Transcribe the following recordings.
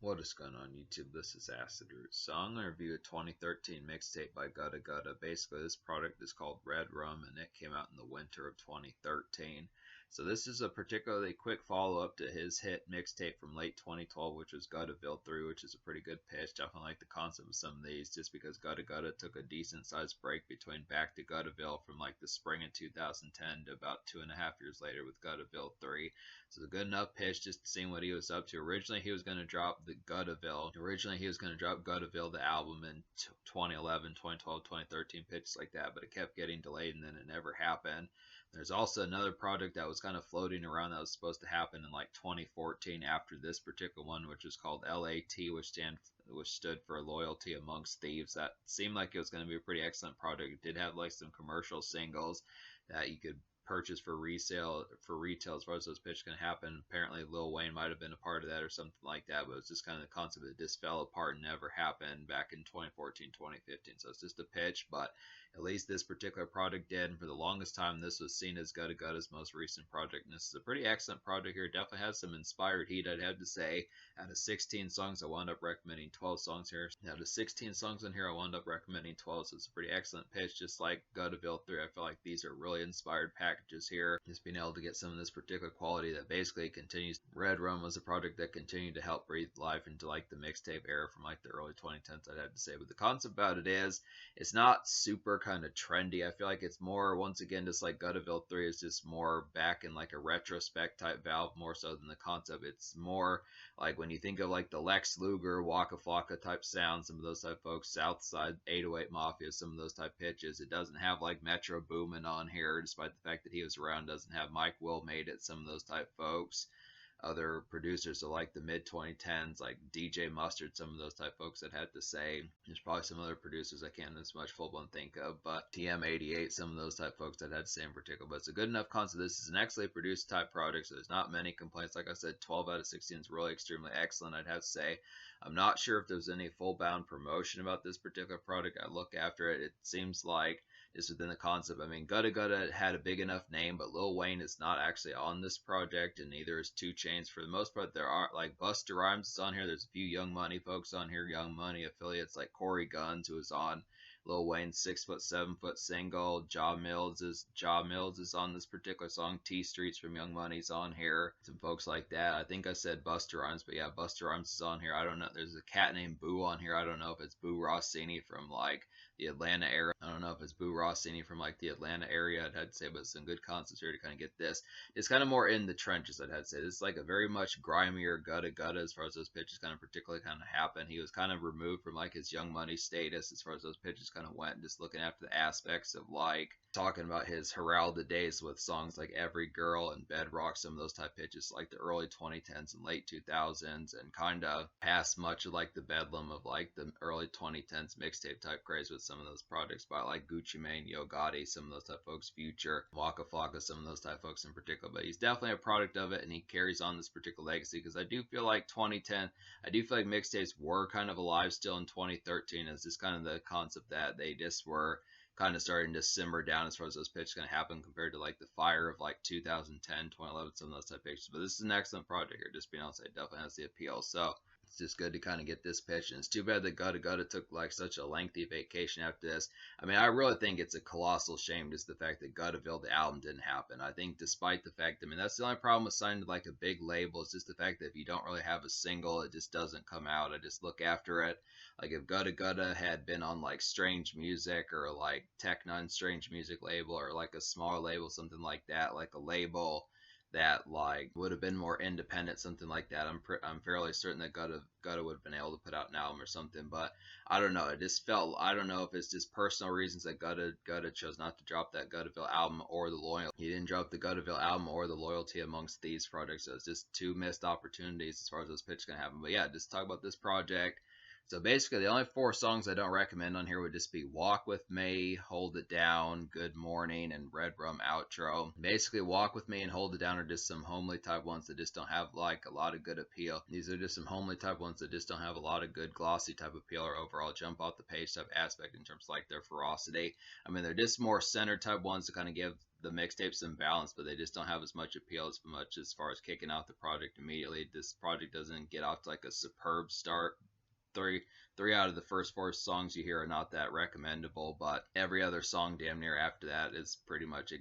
What is going on YouTube? This is Acid Roots. So I'm going to review a 2013 mixtape by Gudda Gudda. Basically, this product is called Redrum, and it came out in the winter of 2013. So this is a particularly quick follow-up to his hit mixtape from late 2012, which was Guddaville 3, which is a pretty good pitch. Definitely like the concept of some of these, just because Gudda Gudda took a decent-sized break between Back to Guddaville from like the spring of 2010 to about 2.5 years later with Guddaville 3. So it's a good enough pitch just to see what he was up to. Originally, he was going to drop Guddaville, the album in 2011, 2012, 2013, pitches like that, but it kept getting delayed and then it never happened. There's also another project that was kind of floating around that was supposed to happen in like 2014 after this particular one, which was called LAT, which stood for Loyalty Amongst Thieves. That seemed like it was going to be a pretty excellent project. It did have like some commercial singles that you could purchase for retail as far as those pitches can happen. Apparently Lil Wayne might have been a part of that or something like that, but it's just kind of the concept that this fell apart and never happened back in 2014, 2015. So it's just a pitch, but at least this particular project did, and for the longest time this was seen as Gudda Gudda's most recent project, and this is a pretty excellent project here. It definitely has some inspired heat, I'd have to say. Out of 16 songs, I wound up recommending 12 songs here. Out of 16 songs on here, I wound up recommending 12, so it's a pretty excellent pitch, just like Guddaville 3. I feel like these are really inspired packages here. Just being able to get some of this particular quality that basically continues. Redrum was a project that continued to help breathe life into like the mixtape era from like the early 2010s, I'd have to say. But the concept about it is, it's not super kind of trendy. I feel like it's more, once again, just like Guddaville 3 is just more back in like a retrospect type valve more so than the concept. It's more like when you think of like the Lex Luger, Waka Flocka type sound, some of those type folks, Southside 808 Mafia, some of those type pitches. It doesn't have like Metro Boomin on here, despite the fact that he was around. Doesn't have Mike Will Made It, some of those type folks. Other producers of like the mid 2010s, like DJ Mustard, some of those type folks that had to say. There's probably some other producers I can't as much full blown think of, but TM88, some of those type folks that had to say in particular. But it's a good enough concept. This is an excellently produced type project, so there's not many complaints. Like I said, 12 out of 16 is really extremely excellent, I'd have to say. I'm not sure if there's any full bound promotion about this particular product. I look after it. It seems like just within the concept. I mean, Gudda Gudda had a big enough name, but Lil Wayne is not actually on this project, and neither is 2 Chainz. For the most part, there are like Busta Rhymes is on here. There's a few Young Money folks on here, Young Money affiliates like Corey Guns, who is on Lil Wayne's 6 foot, 7 foot single. Ja Mills is on this particular song. T Streets from Young Money's on here. Some folks like that. I think I said Busta Rhymes, but yeah, Busta Rhymes is on here. I don't know. There's a cat named Boo on here. I don't know if it's Boo Rossini from like the Atlanta area. I don't know if it's Boo Rossini from like the Atlanta area, I'd have to say, but some good concepts here to kind of get this. It's kind of more in the trenches, I'd have to say. This is like a very much grimier Gudda Gudda as far as those pitches kind of particularly kind of happen. He was kind of removed from like his Young Money status as far as those pitches kind of went, just looking after the aspects of like talking about his Heralded days with songs like Every Girl and Bedrock, some of those type pitches like the early 2010s and late 2000s, and kind of past much of like the bedlam of like the early 2010s mixtape type craze with some of those projects by like Gucci Mane, Yo Gotti, some of those type folks, Future, Waka Flocka, some of those type folks in particular. But he's definitely a product of it, and he carries on this particular legacy, because I do feel like 2010, I do feel like mixtapes were kind of alive still in 2013, as just kind of the concept that they just were kind of starting to simmer down as far as those pitches going to happen compared to like the fire of like 2010, 2011, some of those type pitches. But this is an excellent project here, just being honest. It definitely has the appeal. So it's just good to kind of get this pitch, and it's too bad that Gudda Gudda took like such a lengthy vacation after this. I mean, I really think it's a colossal shame just the fact that Guddaville, the album, didn't happen. I think despite the fact, I mean, that's the only problem with signing to like a big label, is just the fact that if you don't really have a single, it just doesn't come out. I just look after it. Like if Gudda Gudda had been on like Strange Music or like Tech Nine Strange Music label, or like a smaller label, something like that, like a label that like would have been more independent, something like that, I'm fairly certain that Gudda would have been able to put out an album or something. But I don't know, it just felt, I don't know if it's just personal reasons that Gudda chose not to drop that Guddaville album or the Loyalty. He didn't drop the Guddaville album or the Loyalty Amongst Thieves project, so it's just 2 missed opportunities as far as those pitches can happen. But yeah, just talk about this project. So basically, the only 4 songs I don't recommend on here would just be Walk With Me, Hold It Down, Good Morning, and Red Rum Outro. Basically, Walk With Me and Hold It Down are just some homely type ones that just don't have like a lot of good appeal. These are just some homely type ones that just don't have a lot of good glossy type appeal or overall jump off the page type aspect in terms of like their ferocity. I mean, they're just more centered type ones to kind of give the mixtape some balance, but they just don't have as much appeal as much as far as kicking out the project immediately. This project doesn't get off to like a superb start. Three out of the first 4 songs you hear are not that recommendable, but every other song damn near after that is pretty much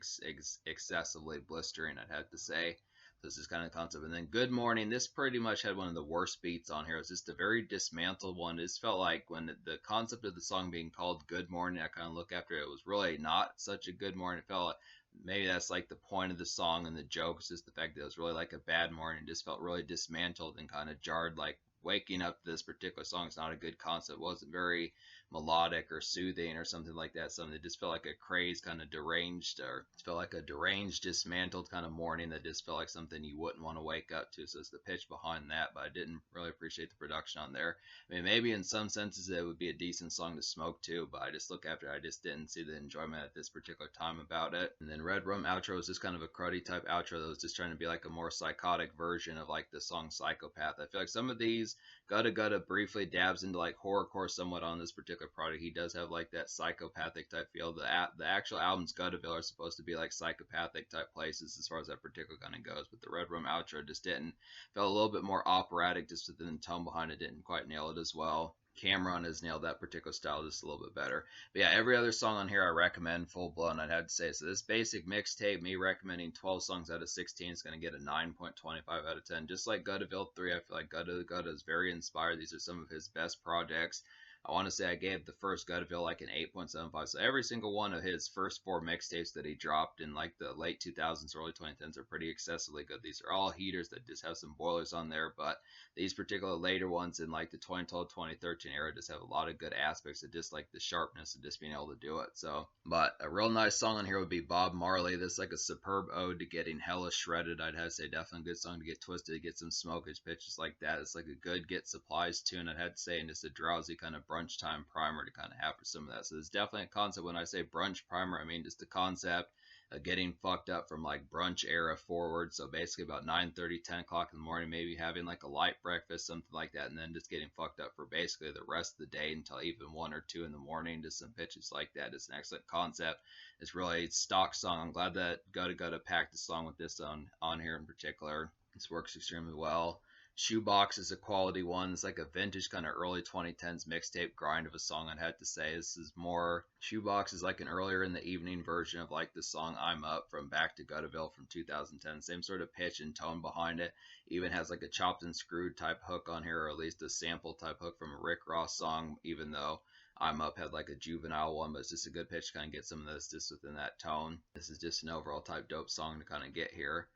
excessively blistering, I'd have to say. This is kind of the concept. And then Good Morning, this pretty much had one of the worst beats on here. It's just a very dismantled one. It just felt like when the concept of the song being called Good Morning, I kind of look after it, it was really not such a good morning. It felt like maybe that's like the point of the song, and the joke is just the fact that it was really like a bad morning. It just felt really dismantled and kind of jarred. Like waking up to this particular song is not a good concept. It wasn't very melodic or soothing or something like that. Something that just felt like a crazed, kind of deranged, or it felt like a deranged, dismantled kind of morning that just felt like something you wouldn't want to wake up to. So it's the pitch behind that, but I didn't really appreciate the production on there. I mean, maybe in some senses it would be a decent song to smoke to, but I just look after it, I just didn't see the enjoyment at this particular time about it. And then Red Rum Outro is just kind of a cruddy type outro that was just trying to be like a more psychotic version of like the song Psychopath. I feel like some of these Gudda Gudda briefly dabs into like horrorcore somewhat on this particular project. He does have like that psychopathic type feel. The actual albums Guddaville are supposed to be like psychopathic type places as far as that particular kind of goes, but the Red Room outro just didn't. Felt a little bit more operatic just within the tone behind it. Didn't quite nail it as well. Cameron has nailed that particular style just a little bit better. But yeah, every other song on here I recommend full blown, I'd have to say. So this basic mixtape, me recommending 12 songs out of 16 is going to get a 9.25 out of 10. Just like Guddaville 3, I feel like Gudda Gudda is very inspired. These are some of his best projects. I want to say I gave the first Guddaville like an 8.75. So every single one of his first 4 mixtapes that he dropped in like the late 2000s, early 2010s are pretty excessively good. These are all heaters that just have some boilers on there, but these particular later ones in like the 2012, 2013 era just have a lot of good aspects of just like the sharpness of just being able to do it. So, but a real nice song on here would be Bob Marley. This is like a superb ode to getting hella shredded. I'd have to say definitely a good song to get twisted, get some smokage pitches like that. It's like a good get supplies tune, I'd have to say, and just a drowsy kind of brunch time primer to kind of have for some of that. So there's definitely a concept. When I say brunch primer, I mean just the concept of getting fucked up from like brunch era forward. So basically about 9:30, 10 o'clock in the morning, maybe having like a light breakfast, something like that, and then just getting fucked up for basically the rest of the day until even 1 or 2 in the morning. Just some pitches like that. It's an excellent concept. It's really a stock song. I'm glad that Gudda Gudda packed a song with this on here in particular. This works extremely well. Shoebox is a quality one. It's like a vintage kind of early 2010s mixtape grind of a song, I'd have to say. This is more, Shoebox is like an earlier in the evening version of like the song I'm Up from Back to Guddaville from 2010. Same sort of pitch and tone behind it. Even has like a chopped and screwed type hook on here, or at least a sample type hook from a Rick Ross song, even though I'm Up had like a juvenile one, but it's just a good pitch to kind of get some of this just within that tone. This is just an overall type dope song to kind of get here.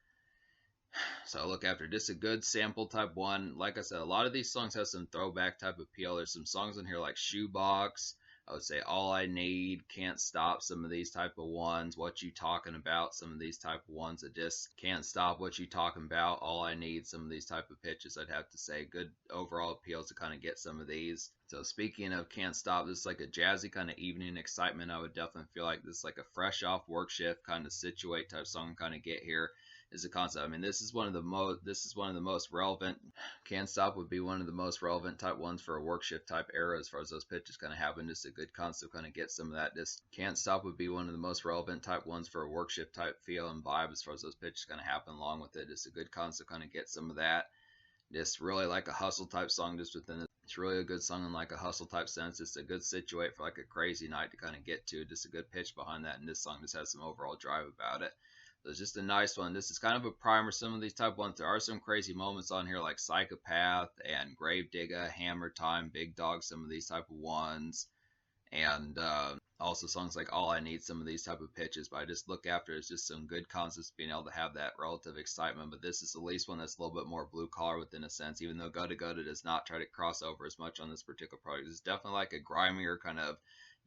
So look after just a good sample type one. Like I said, a lot of these songs have some throwback type appeal. There's some songs on here like Shoebox, I would say All I Need, Can't Stop, some of these type of ones. What You Talking About, some of these type of ones that just can't stop. What You Talking About, All I Need, some of these type of pitches, I'd have to say. Good overall appeal to kind of get some of these. So speaking of Can't Stop, this is like a jazzy kind of evening excitement. I would definitely feel like this is like a fresh off work shift kind of situate type song kind of get here. Is a concept. I mean, this is one of the most relevant. Can't Stop would be one of the most relevant type ones for a work shift type era as far as those pitches kind of happen. Just a good concept kind of get some of that. Just Can't Stop would be one of the most relevant type ones for a work shift type feel and vibe as far as those pitches kind of happen along with it. Just a good concept kind of get some of that. Just really like a hustle type song just within it. It's really a good song in like a hustle type sense. It's a good situate for like a crazy night to kind of get to. Just a good pitch behind that, and this song just has some overall drive about it. So it's just a nice one. This is kind of a primer. Some of these type ones, there are some crazy moments on here like Psychopath and Gravedigger, Hammer Time, Big Dog, some of these type of ones. And also songs like All I Need, some of these type of pitches. But I just look after it's just some good concepts being able to have that relative excitement. But this is at least one that's a little bit more blue collar within a sense, even though Gudda Gudda does not try to cross over as much on this particular project. It's definitely like a grimier kind of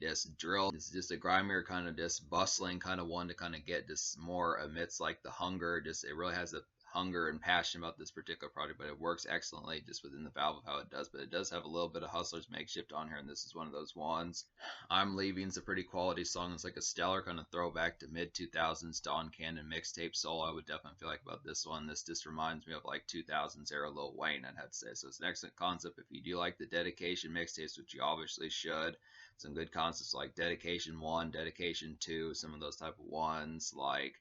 just drill. It's just a grimier kind of just bustling kind of one to kind of get just more amidst like the hunger. Just it really has a hunger and passion about this particular project, but it works excellently just within the valve of how it does. But it does have a little bit of Hustler's Makeshift on here, and this is one of those ones. I'm Leaving's a pretty quality song. It's like a stellar kind of throwback to mid 2000s Don Cannon mixtape soul. I would definitely feel like about this one. This just reminds me of like 2000s era Lil Wayne, I'd have to say. So it's an excellent concept if you do like the dedication mixtapes, which you obviously should. Some good concepts like Dedication 1, Dedication 2, some of those type of ones, like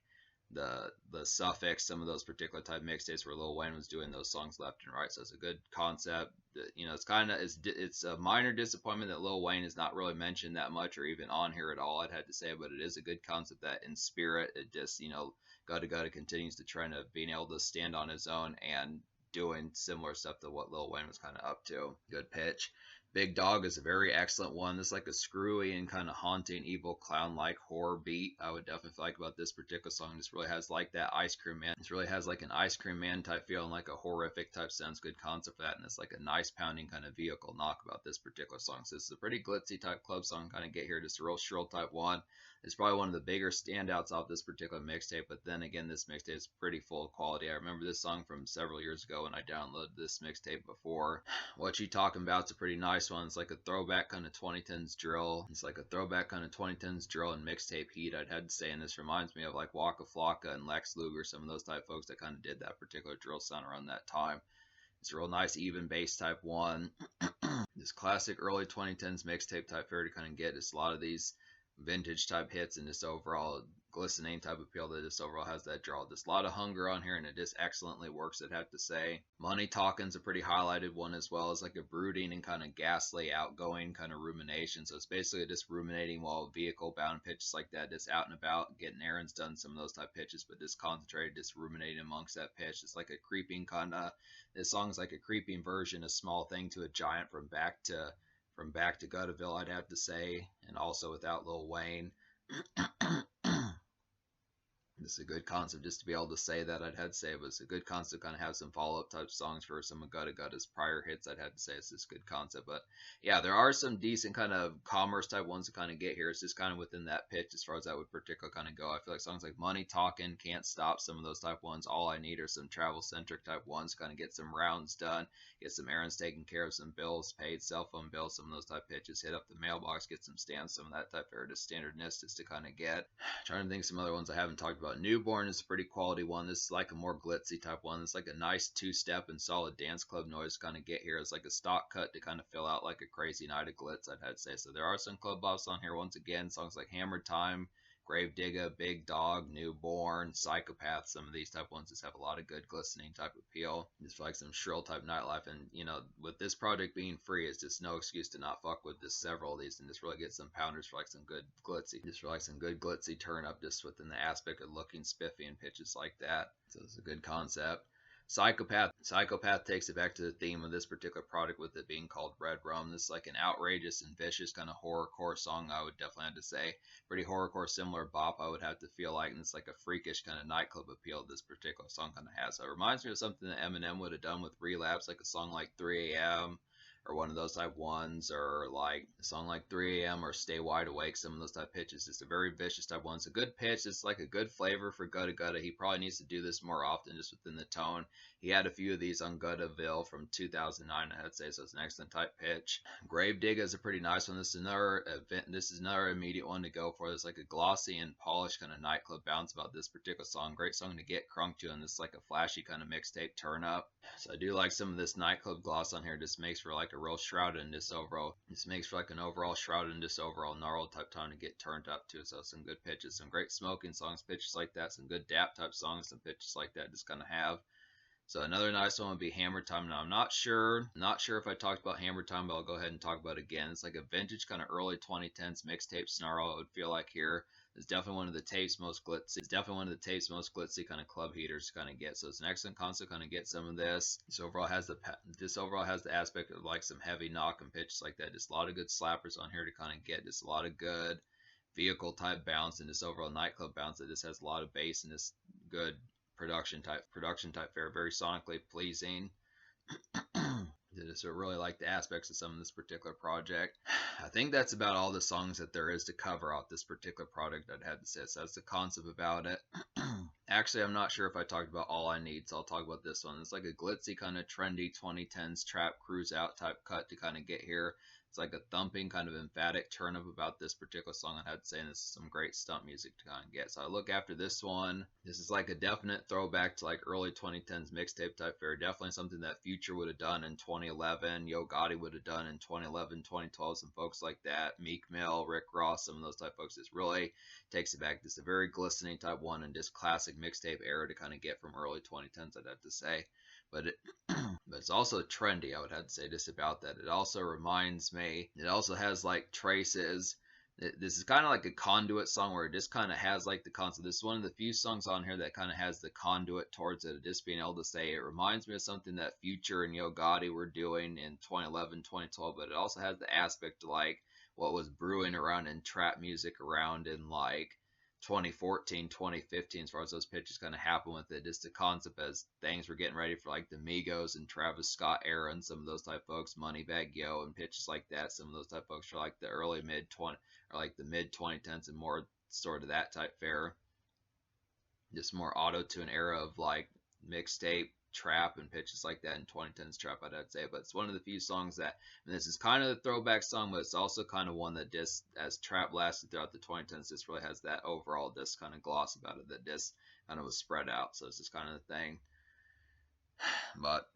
the suffix, some of those particular type mixtapes where Lil Wayne was doing those songs left and right. So it's a good concept. You know, it's kind of it's a minor disappointment that Lil Wayne is not really mentioned that much or even on here at all, I'd had to say, but it is a good concept that in spirit it just, you know, Gudda Gudda continues to trend of being able to stand on his own and doing similar stuff to what Lil Wayne was kind of up to. Good pitch. Big Dog is a very excellent one. This is like a screwy and kind of haunting, evil, clown-like horror beat. I would definitely like about this particular song. This really has like that Ice Cream Man. This really has like an Ice Cream Man type feel and like a horrific type sounds. Good concept for that, and it's like a nice pounding kind of vehicle knock about this particular song. So this is a pretty glitzy type club song. Kind of get here, just a real shrill type one. It's probably one of the bigger standouts off this particular mixtape, but then again, this mixtape is pretty full of quality. I remember this song from several years ago when I downloaded this mixtape before. What You Talking About's a pretty nice one. It's like a throwback kind of 2010s drill. It's like a throwback kind of 2010s drill and mixtape heat, I'd had to say, and this reminds me of like Waka Flocka and Lex Luger, some of those type folks that kind of did that particular drill sound around that time. It's a real nice even bass type one. This classic early 2010s mixtape type fare to kind of get just a lot of these vintage type hits and just overall glistening type appeal that just overall has that draw. Just a lot of hunger on here, and it just excellently works, I'd have to say. Money Talkin's a pretty highlighted one as well. It's like a brooding and kind of ghastly, outgoing kind of rumination. So it's basically just ruminating while vehicle bound pitches like that, just out and about, getting errands done, some of those type pitches, but just concentrated, just ruminating amongst that pitch. It's like a creeping kind of, this song's like a creeping version, a small thing to a giant from back to Guttaville, I'd have to say, and also without Lil Wayne. This is a good concept just to be able to say that, I'd had to say. It was a good concept to kind of have some follow-up type songs for some of Gudda Gudda's prior hits, I'd had to say. It's just a good concept. But yeah, there are some decent kind of commerce type ones to kind of get here. It's just kind of within that pitch as far as that would particularly kind of go. I feel like songs like Money Talkin', Can't Stop, some of those type ones. All I Need are some travel-centric type ones, kind of get some rounds done, get some errands taken care of, some bills paid, cell phone bills, some of those type pitches, hit up the mailbox, get some stamps, some of that type of just standardness just to kind of get. Trying to think some other ones I haven't talked about. Newborn is a pretty quality one. This is like a more glitzy type one. It's like a nice two-step and solid dance club noise kind of get here. It's like a stock cut to kind of fill out like a crazy night of glitz, I'd have to say. So there are some club bops on here. Once again, songs like Hammer Time, Grave Digger, Big Dog, Newborn, Psychopath, some of these type ones just have a lot of good glistening type appeal. Just like some shrill type nightlife, and you know, with this project being free, it's just no excuse to not fuck with just several of these and just really get some pounders for like some good glitzy, just for like some good glitzy turn up just within the aspect of looking spiffy and pitches like that. So it's a good concept. Psychopath takes it back to the theme of this particular product with it being called Red Rum. This is like an outrageous and vicious kind of horrorcore song, I would definitely have to say. Pretty horrorcore, similar bop, I would have to feel like, and it's like a freakish kind of nightclub appeal this particular song kind of has. So it reminds me of something that Eminem would have done with Relapse, like a song like 3 a.m. or one of those type ones, or like a song like 3 a.m. or Stay Wide Awake, some of those type pitches. Just a very vicious type one. It's a good pitch. It's like a good flavor for Gudda Gudda. He probably needs to do this more often just within the tone. He had a few of these on Guttaville from 2009, I'd say, so it's an excellent type pitch. Grave Digger is a pretty nice one. This is another immediate one to go for. It's like a glossy and polished kind of nightclub bounce about this particular song. Great song to get crunk to, and this is like a flashy kind of mixtape turn up. So I do like some of this nightclub gloss on here. Just makes for like a real shrouded in this overall. This makes for like an overall shrouded in this overall gnarled type tone to get turned up to. So some good pitches, some great smoking songs, pitches like that, some good dap type songs, some pitches like that. Just kind of have. So another nice one would be Hammer Time. Now I'm not sure if I talked about Hammer Time, but I'll go ahead and talk about it again. It's like a vintage kind of early 2010s mixtape snarl, I would feel like here. It's definitely one of the tape's most glitzy. It's definitely one of the tape's most glitzy kind of club heaters to kind of get. So it's an excellent concept kind of get some of this. This overall has the aspect of like some heavy knock and pitches like that. Just a lot of good slappers on here to kind of get. Just a lot of good vehicle type bounce and this overall nightclub bounce that just has a lot of bass and this good production type fare, very sonically pleasing. I just really like the aspects of some of this particular project. I think that's about all the songs that there is to cover off this particular project I'd have to say. So that's the concept about it. Actually, I'm not sure if I talked about All I Need, so I'll talk about this one. It's like a glitzy, kind of trendy 2010s trap cruise out type cut to kind of get here. It's like a thumping, kind of emphatic turn up about this particular song, I had to say, and this is some great stunt music to kind of get. So I look after this one. This is like a definite throwback to like early 2010s mixtape type fare. Definitely something that Future would have done in 2011, Yo Gotti would have done in 2011, 2012, some folks like that, Meek Mill, Rick Ross, some of those type folks. It's really takes it back. This is a very glistening type one and just classic mixtape era to kind of get from early 2010s, I'd have to say. But but it's also trendy, I would have to say, just about that. It also reminds me, it also has like traces. This is kind of like a conduit song where it just kind of has like the concept. This is one of the few songs on here that kind of has the conduit towards it, just being able to say it reminds me of something that Future and Yo Gotti were doing in 2011, 2012, but it also has the aspect of like what was brewing around in trap music around in like 2014, 2015, as far as those pitches kind of happen with it. Just the concept as things were getting ready for like the Migos and Travis Scott era and some of those type folks, Moneybagg Yo and pitches like that. Some of those type folks are like the early mid 20 or like the mid 2010s and more sort of that type fare. Just more auto tune era of like mixtape trap and pitches like that in 2010s trap, I'd say. But it's one of the few songs that, and this is kind of the throwback song, but it's also kind of one that just, as trap lasted throughout the 2010s, just really has that overall just kind of gloss about it that just kind of was spread out. So it's just kind of the thing. But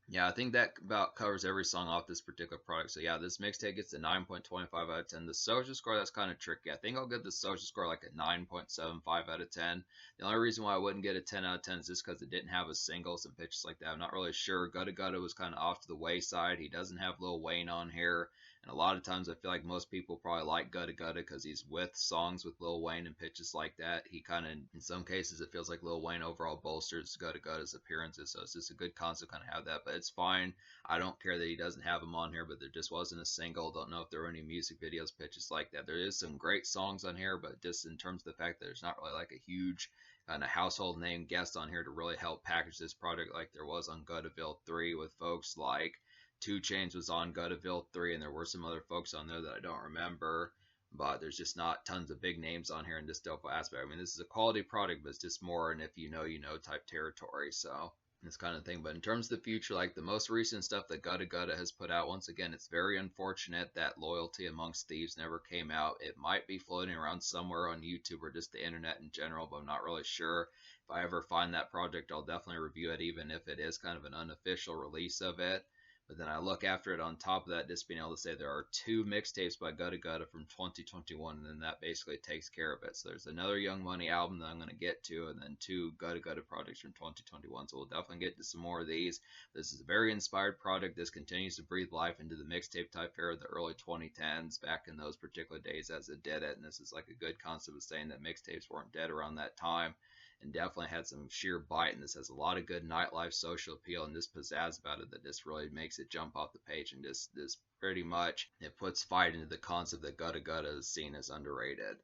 yeah, I think that about covers every song off this particular product. So yeah, this mixtape gets a 9.25 out of 10. The social score, that's kind of tricky. I think I'll give the social score like a 9.75 out of 10. The only reason why I wouldn't get a 10 out of 10 is just because it didn't have a single, some pitches like that. I'm not really sure. Gudda Gudda was kind of off to the wayside. He doesn't have Lil Wayne on here. And a lot of times I feel like most people probably like Gudda Gudda because he's with songs with Lil Wayne and pitches like that. He kind of, in some cases, it feels like Lil Wayne overall bolsters Gudda Gudda's appearances. So it's just a good concept kind of have that. But it's fine. I don't care that he doesn't have them on here, but there just wasn't a single. Don't know if there were any music videos, pitches like that. There is some great songs on here, but just in terms of the fact that there's not really like a huge kind of household name guest on here to really help package this product like there was on Guttaville 3 with folks like 2 Chainz was on Guttaville 3, and there were some other folks on there that I don't remember. But there's just not tons of big names on here in this dope aspect. I mean, this is a quality product, but it's just more and if you know type territory. So this kind of thing. But in terms of the future, like the most recent stuff that Gudda Gudda has put out, once again, it's very unfortunate that Loyalty Amongst Thieves never came out. It might be floating around somewhere on YouTube or just the internet in general, but I'm not really sure. If I ever find that project, I'll definitely review it, even if it is kind of an unofficial release of it. But then I look after it on top of that, just being able to say there are 2 mixtapes by Gudda Gudda from 2021, and then that basically takes care of it. So there's another Young Money album that I'm going to get to, and then 2 Gudda Gudda projects from 2021. So we'll definitely get to some more of these. This is a very inspired product. This continues to breathe life into the mixtape type era of the early 2010s, back in those particular days as it did it. And this is like a good concept of saying that mixtapes weren't dead around that time. And definitely had some sheer bite, and this has a lot of good nightlife social appeal and this pizzazz about it that just really makes it jump off the page, and just pretty much it puts fight into the concept that Gudda Gudda is seen as underrated.